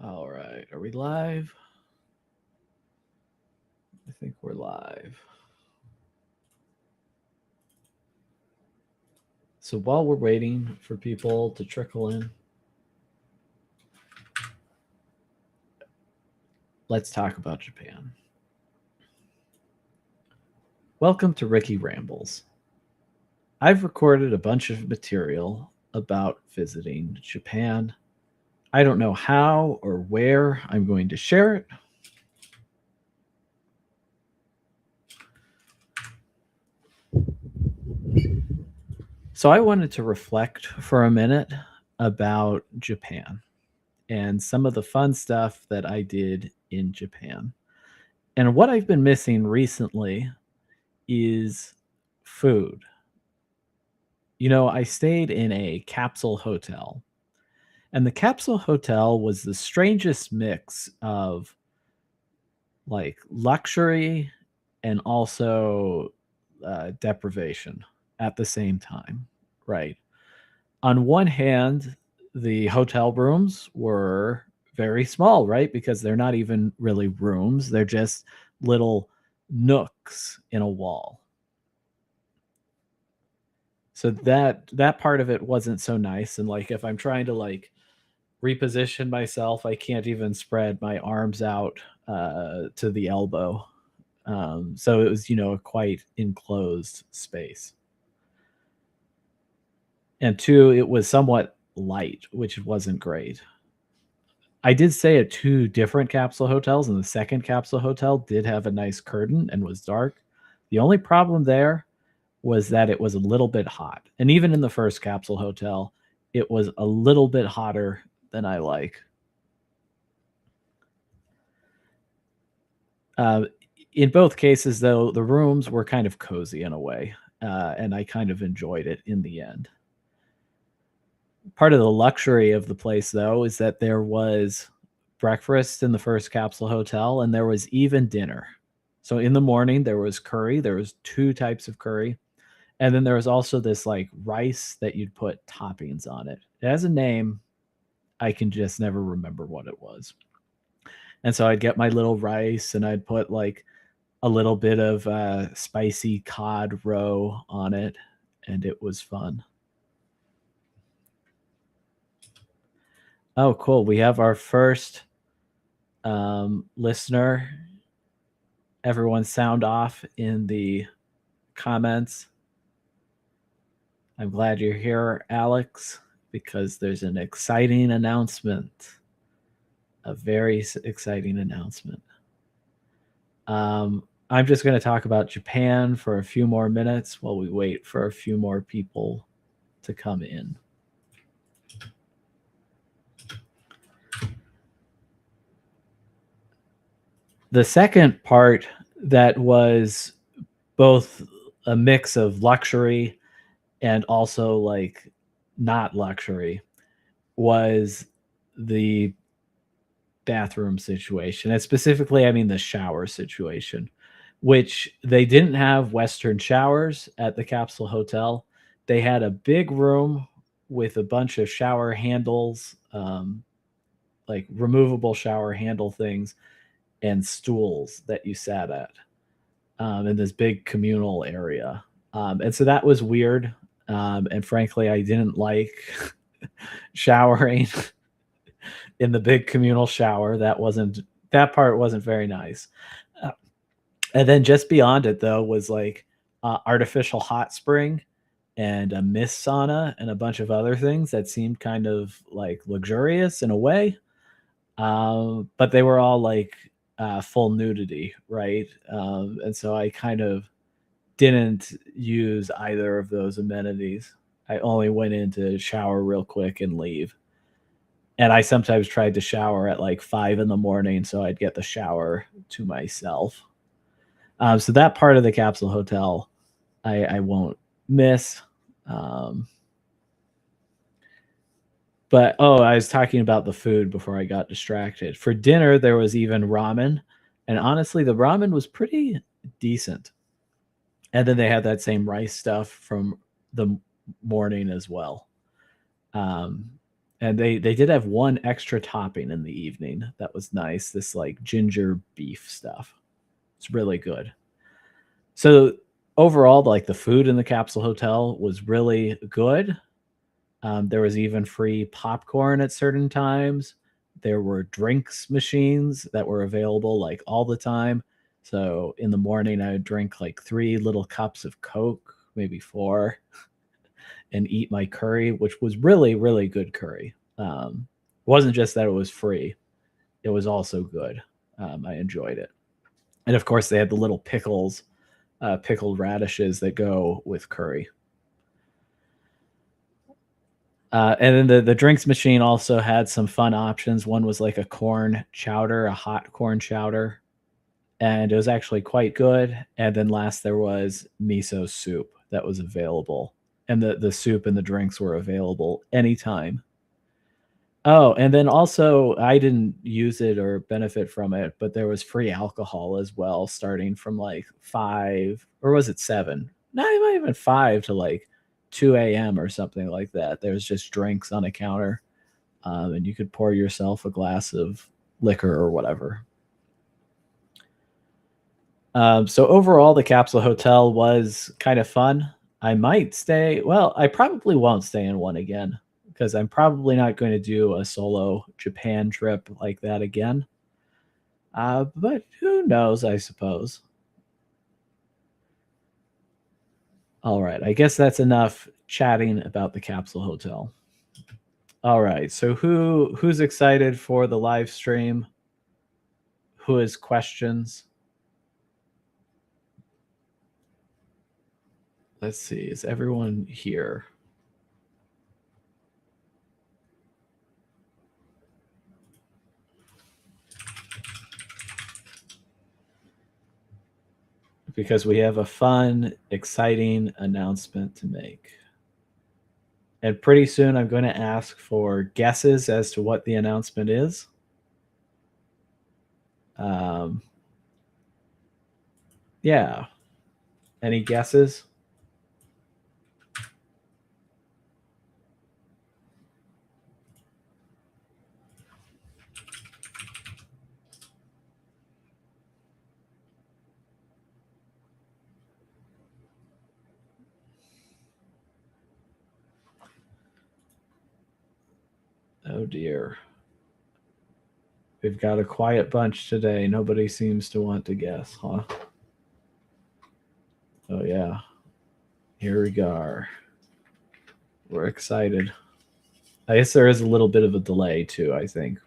All right. Are we live? I think we're live. So while we're waiting for people to trickle in, let's talk about Japan. Welcome to Ricky Rambles. I've recorded a bunch of material about visiting Japan. I don't know how or where I'm going to share it. So I wanted to reflect for a minute about Japan and some of the fun stuff that I did in Japan. And what I've been missing recently is food. I stayed in a capsule hotel, and the capsule hotel was the strangest mix of like luxury and also deprivation at the same time, right? On one hand, the hotel rooms were very small, right? Because they're not even really rooms, they're just little nooks in a wall. So that part of it wasn't so nice, and like if I'm trying to like reposition myself, I can't even spread my arms out to the elbow. So it was, a quite enclosed space. And two, it was somewhat light, which wasn't great. I did stay at two different capsule hotels, and the second capsule hotel did have a nice curtain and was dark. The only problem there was that it was a little bit hot. And even in the first capsule hotel, it was a little bit hotter than I like. Uh, in both cases, though, the rooms were kind of cozy in a way, and I kind of enjoyed it in the end. Part of the luxury of the place, though, is that there was breakfast in the first capsule hotel, and there was even dinner. So in the morning, there was curry. There was two types of curry. And then there was also this like rice that you'd put toppings on it. It has a name. I can just never remember what it was. And so I'd get my little rice and I'd put like a little bit of spicy cod roe on it. And it was fun. Oh, cool. We have our first listener. Everyone sound off in the comments. I'm glad you're here, Alex, because there's an exciting announcement. A very exciting announcement. I'm just going to talk about Japan for a few more minutes while we wait for a few more people to come in. The second part that was both a mix of luxury and also like not luxury was the bathroom situation. And specifically, I mean the shower situation, which they didn't have Western showers at the capsule hotel. They had a big room with a bunch of shower handles, like removable shower handle things, and stools that you sat at in this big communal area. And so that was weird. And frankly, I didn't like showering in the big communal shower. That part wasn't very nice. Uh, and then just beyond it though was like artificial hot spring and a mist sauna and a bunch of other things that seemed kind of like luxurious in a way. But they were all like full nudity, right? And so I kind of didn't use either of those amenities. I only went in to shower real quick and leave. And I sometimes tried to shower at like 5 in the morning, so I'd get the shower to myself. So that part of the capsule hotel, I won't miss. Um, but I was talking about the food before I got distracted. For dinner, there was even ramen, and honestly, the ramen was pretty decent. And then they had that same rice stuff from the morning as well. Um, And they did have one extra topping in the evening that was nice. This like ginger beef stuff. It's really good. So overall, like the food in the capsule hotel was really good. There was even free popcorn at certain times. There were drinks machines that were available like all the time. So in the morning, I would drink like 3 little cups of Coke, maybe 4, and eat my curry, which was really, really good curry. It wasn't just that it was free, it was also good. I enjoyed it. And of course, they had the little pickles, pickled radishes that go with curry. And then the drinks machine also had some fun options. One was like a corn chowder, a hot corn chowder, and it was actually quite good. And then last there was miso soup that was available, and the soup and the drinks were available anytime. Oh, and then also I didn't use it or benefit from it, but there was free alcohol as well, starting from like 5, or was it 7? No, it might have been 5 to like 2 a.m. or something like that. There was just drinks on a counter, and you could pour yourself a glass of liquor or whatever. So overall, the capsule hotel was kind of fun. I might stay. Well, I probably won't stay in one again because I'm probably not going to do a solo Japan trip like that again. But who knows? I suppose. All right. I guess that's enough chatting about the capsule hotel. All right. So who's excited for the live stream? Who has questions? Let's see. Is everyone here? Because we have a fun, exciting announcement to make. And pretty soon I'm going to ask for guesses as to what the announcement is. Um, yeah. Any guesses? Oh dear. We've got a quiet bunch today. Nobody seems to want to guess, huh? Oh yeah. Here we go. We're excited. I guess there is a little bit of a delay too, I think.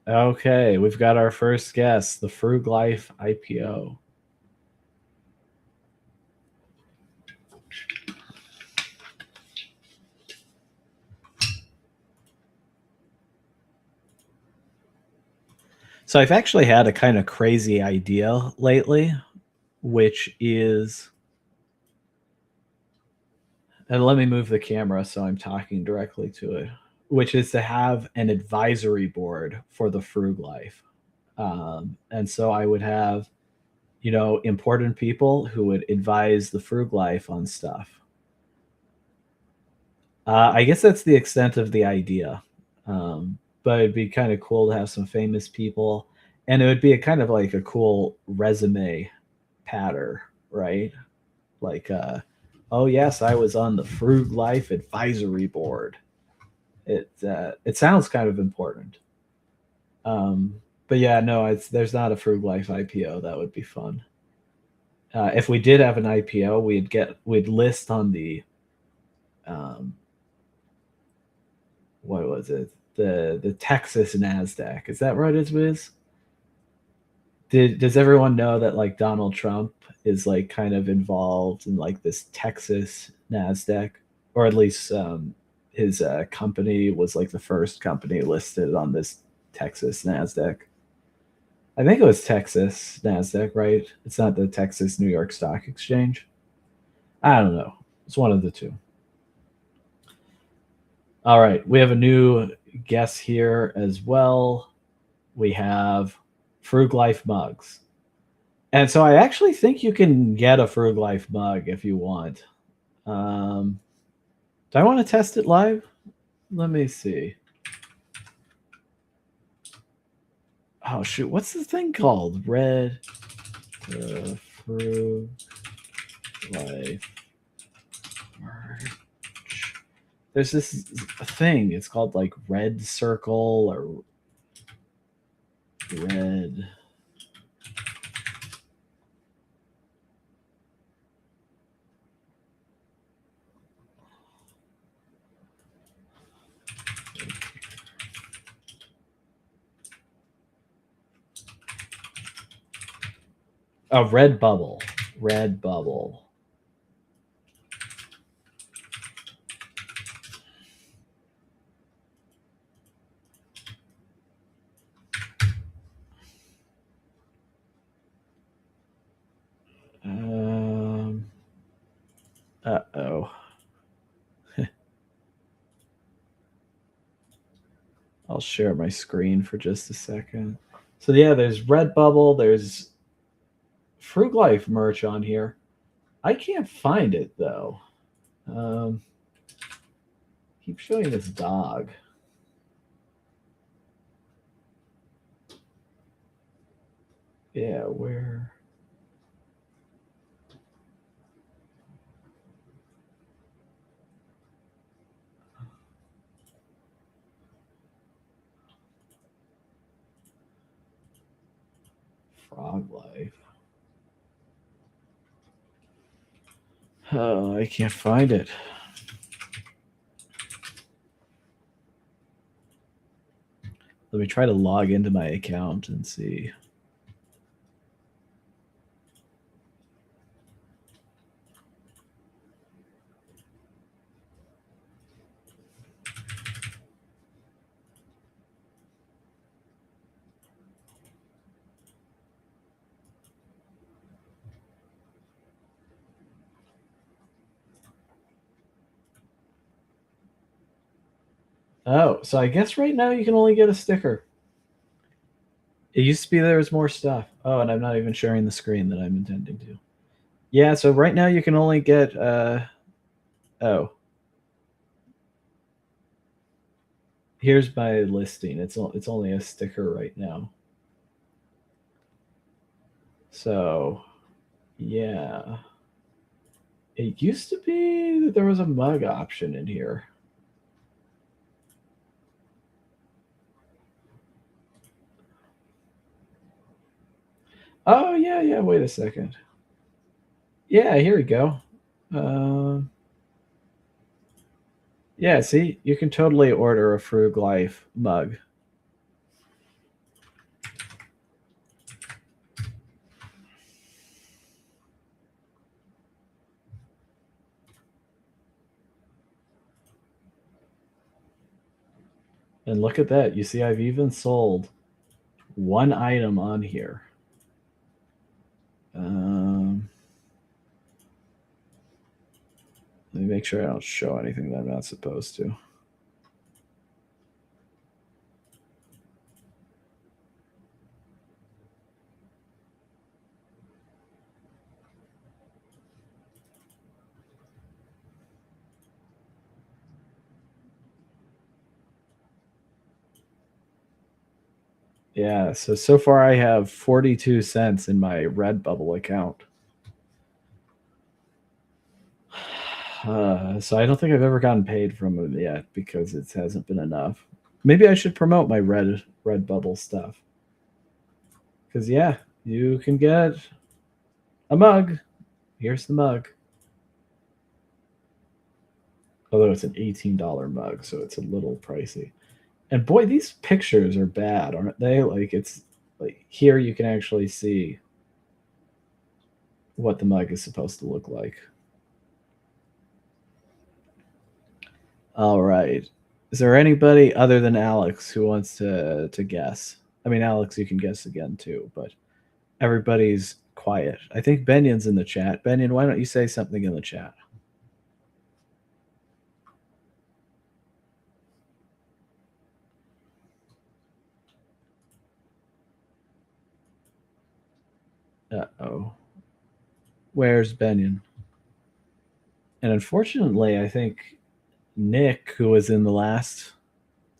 Okay, we've got our first guess, the Frug Life IPO. So I've actually had a kind of crazy idea lately, which is, and let me move the camera so I'm talking directly to it, which is to have an advisory board for the Frug Life. And so I would have, important people who would advise the Frug Life on stuff. I guess that's the extent of the idea. But it'd be kind of cool to have some famous people, and it would be a kind of like a cool resume patter, right? Like, oh yes, I was on the Frug Life advisory board. It sounds kind of important. But yeah, no, there's not a Frug Life IPO. That would be fun. If we did have an IPO, we'd list on the what was it? The Texas Nasdaq. Is that right, as Wiz? Does everyone know that like Donald Trump is like kind of involved in like this Texas Nasdaq, or at least his company was like the first company listed on this Texas Nasdaq. I think it was Texas Nasdaq, right? It's not the Texas New York Stock Exchange. I don't know. It's one of the two. All right, we have a new guest here as well. We have Frug Life mugs. And so I actually think you can get a Frug Life mug if you want. Do I want to test it live? Let me see. Oh shoot, what's the thing called? Red Frug Life merch. There's this thing. It's called like Red Circle or Red. Oh, Red Bubble. Red Bubble. Uh-oh. I'll share my screen for just a second. So yeah, there's Redbubble, there's Frug Life merch on here. I can't find it though. Keep showing this dog. Yeah, where? Frog Life. Oh, I can't find it. Let me try to log into my account and see. Oh, so I guess right now you can only get a sticker. It used to be there was more stuff. Oh, and I'm not even sharing the screen that I'm intending to. Yeah, so right now you can only get oh. Here's my listing. It's only a sticker right now. So, yeah. It used to be that there was a mug option in here. Oh, yeah, yeah. Wait a second. Yeah, here we go. Yeah, see, you can totally order a Frug Life mug. And look at that. You see, I've even sold one item on here. Let me make sure I don't show anything that I'm not supposed to. Yeah, so far I have 42 cents in my Redbubble account. So I don't think I've ever gotten paid from it yet because it hasn't been enough. Maybe I should promote my Redbubble stuff. Because yeah, you can get a mug. Here's the mug. Although it's an $18 mug, so it's a little pricey. And boy, these pictures are bad, aren't they? Like it's like here you can actually see what the mug is supposed to look like. All right. Is there anybody other than Alex who wants to guess? I mean, Alex, you can guess again too, but everybody's quiet. I think Benion's in the chat. Benion, why don't you say something in the chat? Uh-oh. Where's Benion? And unfortunately, I think Nick, who was in the last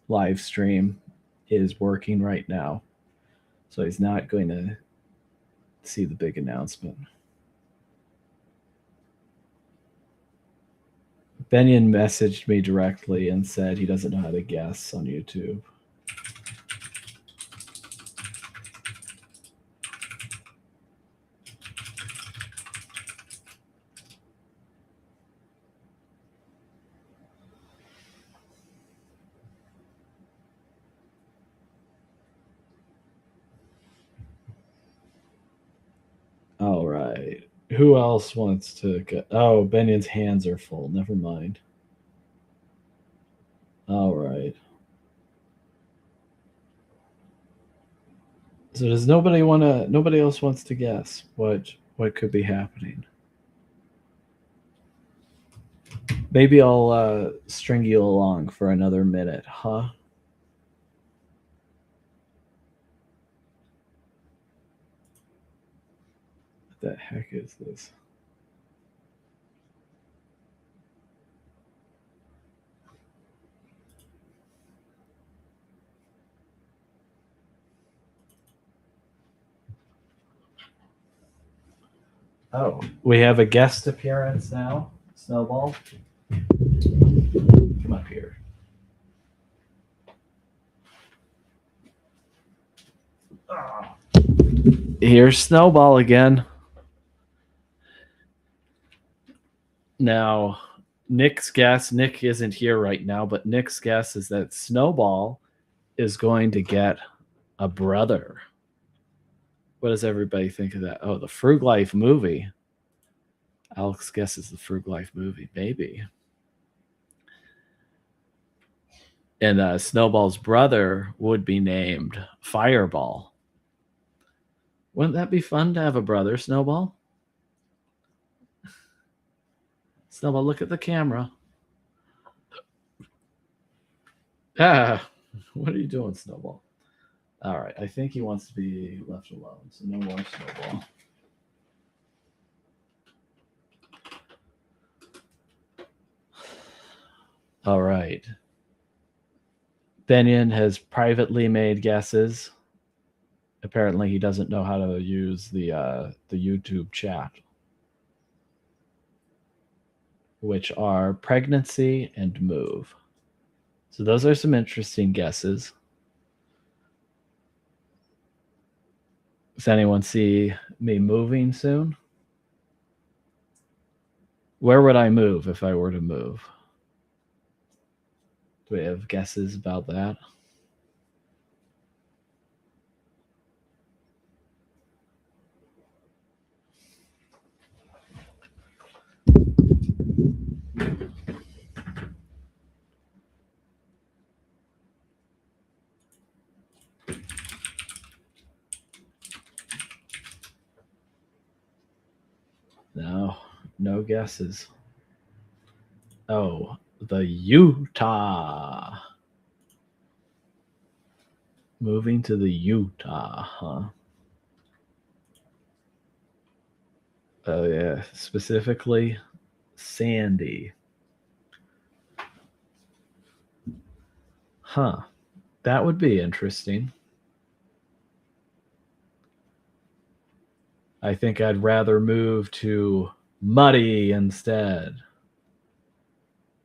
live stream, is working right now. So he's not going to see the big announcement. Benyon messaged me directly and said he doesn't know how to guess on YouTube. All right. Who else wants to go? Oh, Benyon's hands are full. Never mind. All right. So does nobody want to? Nobody else wants to guess what could be happening? Maybe I'll string you along for another minute, huh? What the heck is this? Oh, we have a guest appearance now. Snowball, come up here. Oh. Here's Snowball again. Now, Nick's guess, Nick isn't here right now, but Nick's guess is that Snowball is going to get a brother. What does everybody think of that? Oh, the Frug Life movie. Alex guesses the Frug Life movie, maybe. And Snowball's brother would be named Fireball. Wouldn't that be fun to have a brother, Snowball? Snowball, look at the camera. Ah, what are you doing, Snowball? All right, I think he wants to be left alone, so no more Snowball. All right. Benyon has privately made guesses. Apparently, he doesn't know how to use the YouTube chat, which are pregnancy and move. So those are some interesting guesses. Does anyone see me moving soon? Where would I move if I were to move? Do we have guesses about that? No, no guesses. Oh, the Utah. Moving to the Utah, huh? Oh, yeah. Specifically, Sandy. Huh. That would be interesting. I think I'd rather move to Muddy instead.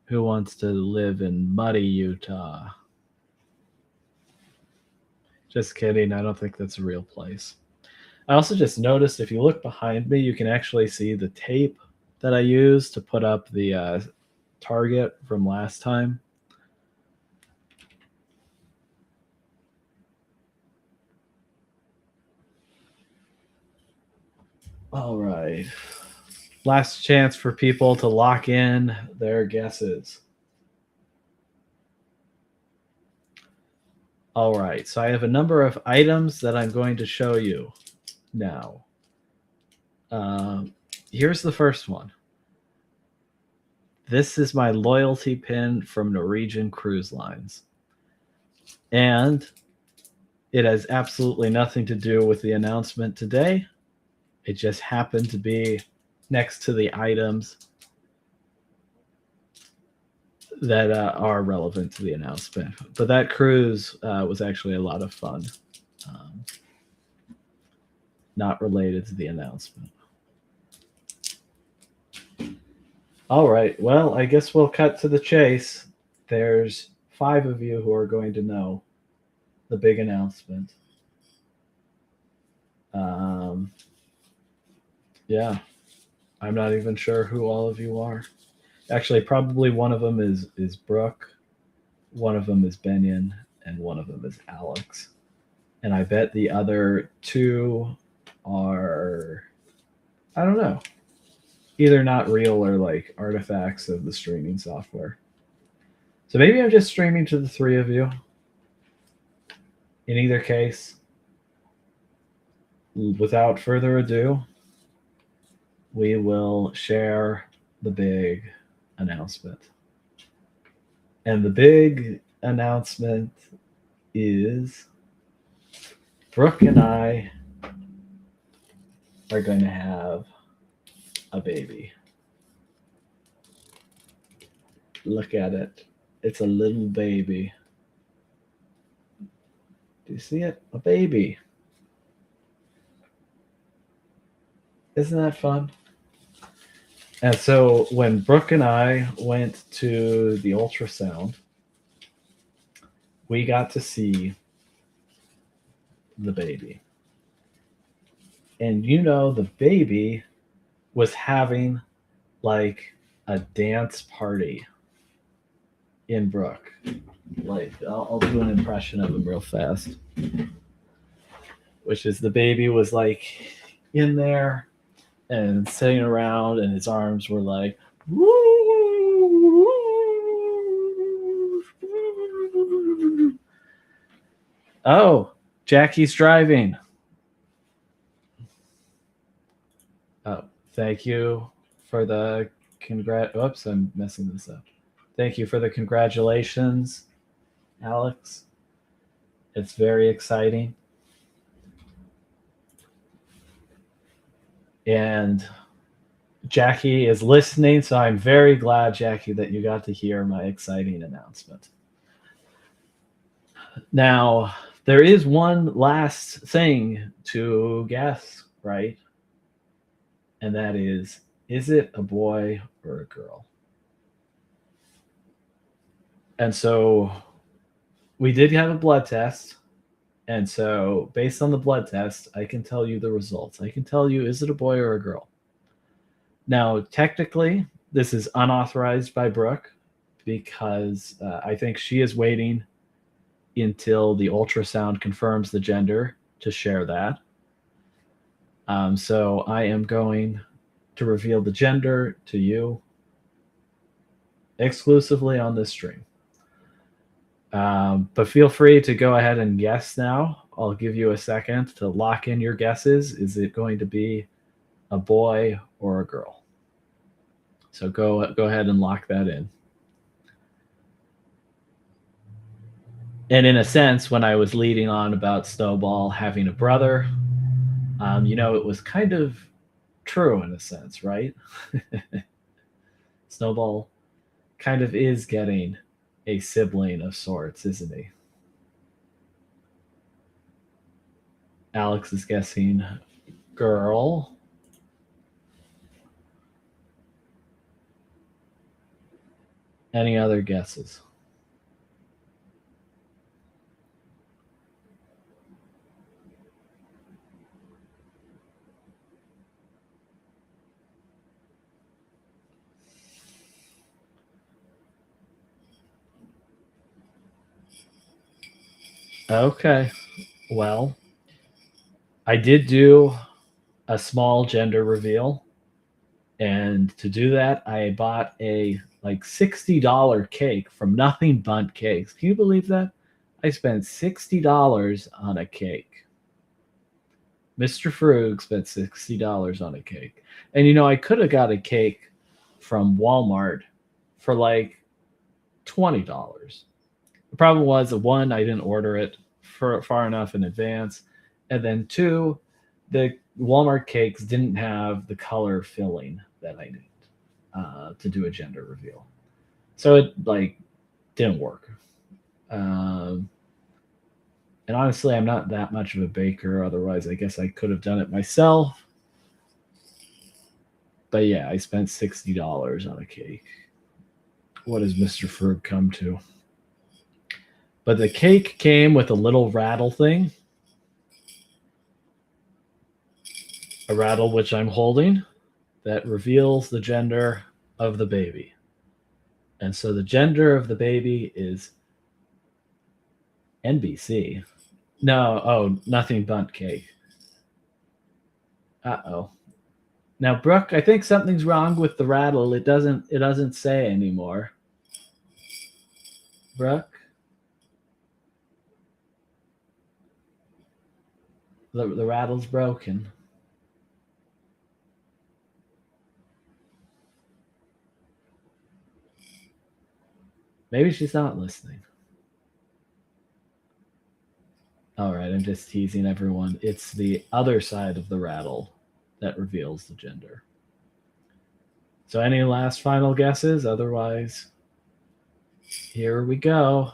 Who wants to live in Muddy, Utah? Just kidding. I don't think that's a real place. I also just noticed if you look behind me, you can actually see the tape that I used to put up the target from last time. All right. Last chance for people to lock in their guesses. All right. So I have a number of items that I'm going to show you now. Here's the first one. This is my loyalty pin from Norwegian Cruise Lines. And it has absolutely nothing to do with the announcement today. It just happened to be next to the items that are relevant to the announcement. But that cruise was actually a lot of fun, um, not related to the announcement. All right. Well, I guess we'll cut to the chase. There's 5 of you who are going to know the big announcement. Um, yeah, I'm not even sure who all of you are. Actually, probably one of them is Brooke, one of them is Benyon, and one of them is Alex. And I bet the other 2 are, I don't know, either not real or like artifacts of the streaming software. So maybe I'm just streaming to the 3 of you. In either case, without further ado, we will share the big announcement. And the big announcement is Brooke and I are going to have a baby. Look at it. It's a little baby. Do you see it? A baby. Isn't that fun? And so when Brooke and I went to the ultrasound, we got to see the baby. And the baby was having like a dance party in Brooke. Like, I'll do an impression of him real fast. Which is the baby was like in there and sitting around, and his arms were like, oh, Jackie's driving. Oh, thank you for the Oops, I'm messing this up. Thank you for the congratulations, Alex. It's very exciting. And Jackie is listening, so I'm very glad, Jackie, that you got to hear my exciting announcement. Now, there is one last thing to guess, right? And that is it a boy or a girl? And so we did have a blood test. And so based on the blood test, I can tell you the results. I can tell you, is it a boy or a girl? Now, technically, this is unauthorized by Brooke because I think she is waiting until the ultrasound confirms the gender to share that. So I am going to reveal the gender to you exclusively on this stream. But feel free to go ahead and guess now. I'll give you a second to lock in your guesses. Is it going to be a boy or a girl? So go ahead and lock that in. And in a sense, when I was leading on about Snowball having a brother, it was kind of true in a sense, right? Snowball kind of is getting a sibling of sorts, isn't he? Alex is guessing girl. Any other guesses? Okay. Well, I did do a small gender reveal. And to do that, I bought a like $60 cake from Nothing Bundt Cakes. Can you believe that? I spent $60 on a cake. Mr. Frug spent $60 on a cake. And I could have got a cake from Walmart for like $20. The problem was, one, I didn't order it far enough in advance. And then 2, the Walmart cakes didn't have the color filling that I need to do a gender reveal. So it like didn't work. Um, and honestly, I'm not that much of a baker. Otherwise, I guess I could have done it myself. But yeah, I spent $60 on a cake. What does Mr. Frug come to? But the cake came with a little rattle thing, a rattle which I'm holding that reveals the gender of the baby. And so the gender of the baby is NBC. No, oh, nothing but cake. Uh-oh. Now, Brooke, I think something's wrong with the rattle. It doesn't say anymore. Brooke, the rattle's broken. Maybe she's not listening. All right, I'm just teasing everyone. It's the other side of the rattle that reveals the gender. So, any last final guesses? Otherwise, here we go.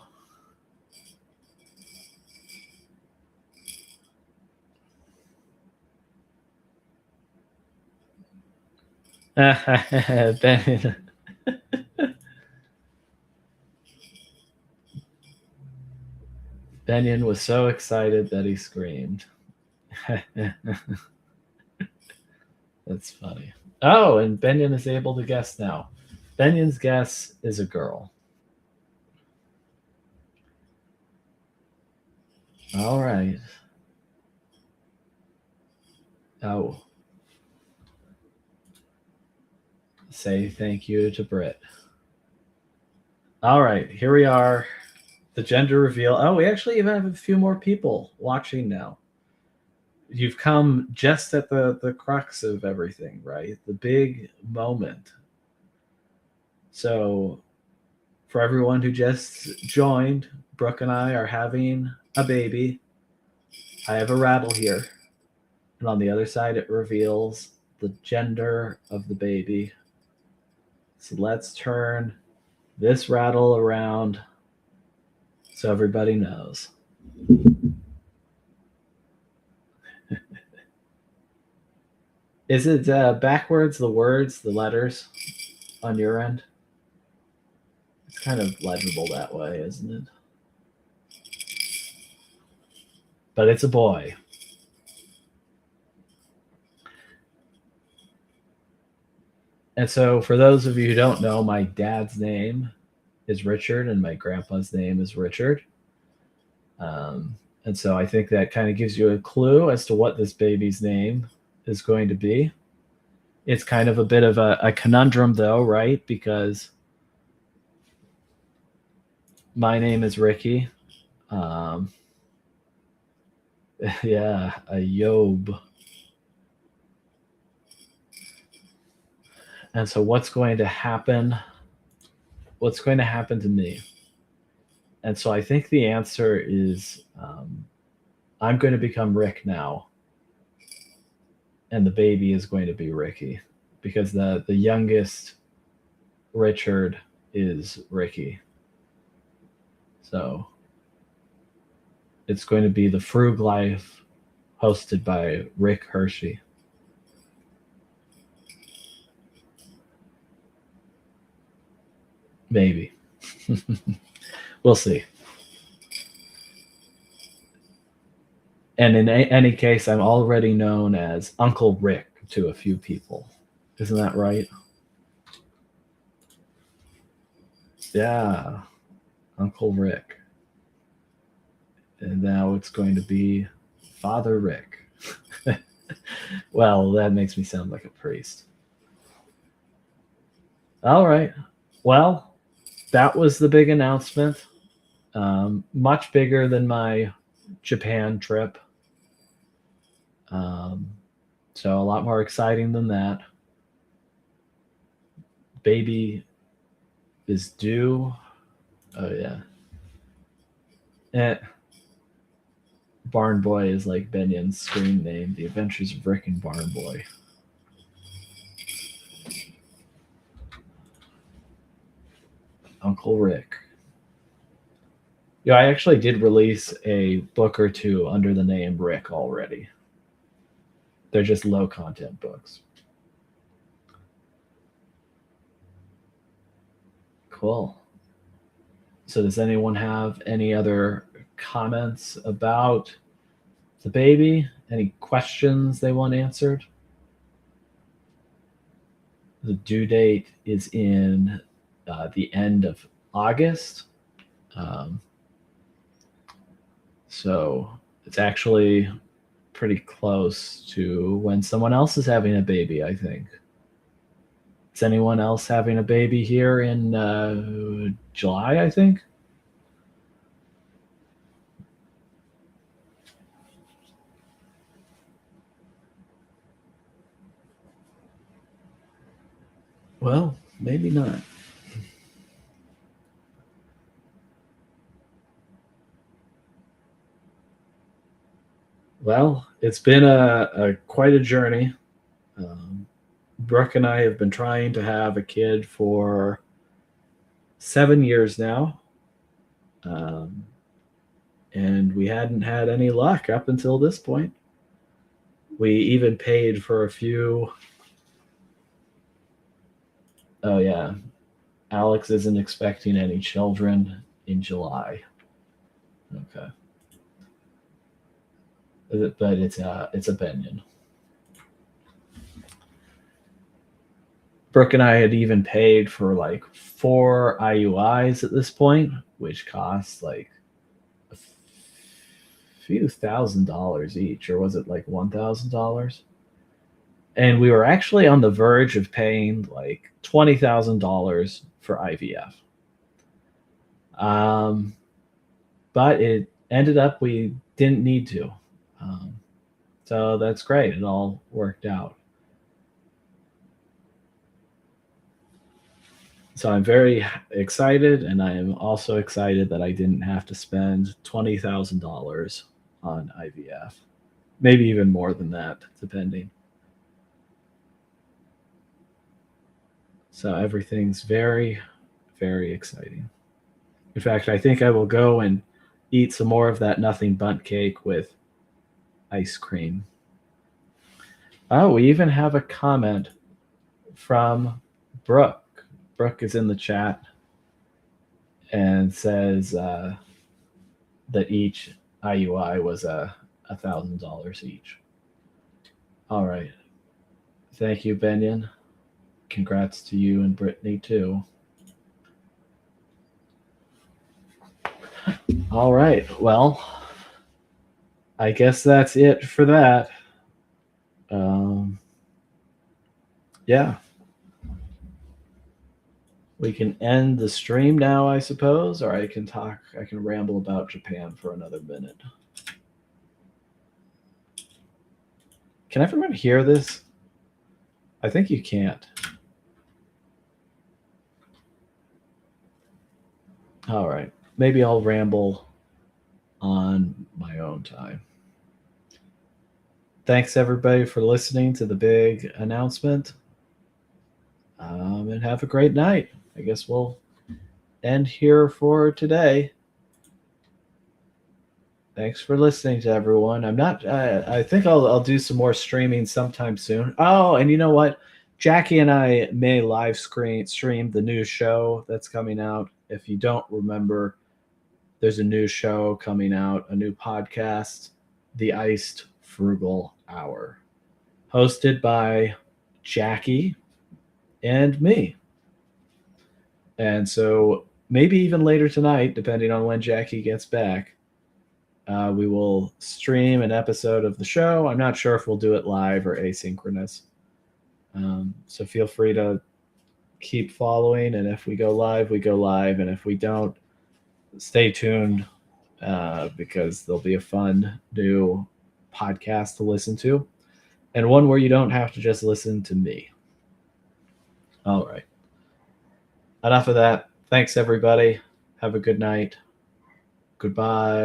Ben, Benyon was so excited that he screamed. That's funny. Oh, and Benyon is able to guess now. Benyon's guess is a girl. All right. Oh, say thank you to Britt. All right, here we are. The gender reveal. Oh, we actually even have a few more people watching now. You've come just at the crux of everything, right? The big moment. So, for everyone who just joined, Brooke and I are having a baby. I have a rattle here. And on the other side, it reveals the gender of the baby. So let's turn this rattle around so everybody knows. Is it backwards, the words, the letters on your end? It's kind of legible that way, isn't it? But it's a boy. And so, for those of you who don't know, my dad's name is Richard, and my grandpa's name is Richard. And so, I think that kind of gives you a clue as to what this baby's name is going to be. It's kind of a bit of a conundrum, though, right? Because my name is Ricky. Yeah, a Yob. And so, what's going to happen? What's going to happen to me? And so, I think the answer is I'm going to become Rick now, and the baby is going to be Ricky, because the youngest Richard is Ricky. So it's going to be the Frug Life hosted by Rick Hershey. Maybe. We'll see. And in any case, I'm already known as Uncle Rick to a few people. Isn't that right? Yeah, Uncle Rick. And now it's going to be Father Rick. Well, that makes me sound like a priest. All right. Well, that was the big announcement. Much bigger than my Japan trip. So a lot more exciting than that. Baby is due. Oh yeah. Barn Boy is like Benyon's screen name. The Adventures of Rick and Barn Boy. Uncle Rick. Yeah, I actually did release a book or two under the name Rick already. They're just low content books. Cool. So does anyone have any other comments about the baby? Any questions they want answered? The due date is in the end of August. Um, so it's actually pretty close to when someone else is having a baby, I think. Is anyone else having a baby here in July, I think? Well, maybe not. Well, it's been a quite a journey. Um, Brooke and I have been trying to have a kid for 7 years now. Um, and we hadn't had any luck up until this point. We even paid for a few. Oh, yeah. Alex isn't expecting any children in July. Okay. But it's a Benyon. Brooke and I had even paid for like 4 IUIs at this point, which cost like a few $1,000s each, or was it like $1,000? And we were actually on the verge of paying like $20,000 for IVF. Um, but it ended up we didn't need to. Um, so that's great. It all worked out. So I'm very excited, and I am also excited that I didn't have to spend $20,000 on IVF. Maybe even more than that, depending. So everything's very, very exciting. In fact, I think I will go and eat some more of that nothing bundt cake with ice cream. Oh, we even have a comment from Brooke. Brooke is in the chat and says that each IUI was $1,000 each. All right. Thank you, Benyon. Congrats to you and Brittany, too. All right. Well, I guess that's it for that. Yeah. We can end the stream now, I suppose, or I can ramble about Japan for another minute. Can everyone hear this? I think you can't. All right. Maybe I'll ramble on my own time. Thanks, everybody, for listening to the big announcement. And have a great night. I guess we'll end here for today. Thanks for listening to everyone. I'm not. I think I'll do some more streaming sometime soon. Oh, and you know what? Jackie and I may live stream the new show that's coming out. If you don't remember, there's a new show coming out, a new podcast, The Iced Frugal Hour, hosted by Jackie and me. And so maybe even later tonight, depending on when Jackie gets back, we will stream an episode of the show. I'm not sure if we'll do it live or asynchronous. So feel free to keep following. And if we go live, we go live. And if we don't, stay tuned because there'll be a fun new podcast to listen to. And one where you don't have to just listen to me. All right. Enough of that. Thanks, everybody. Have a good night. Goodbye.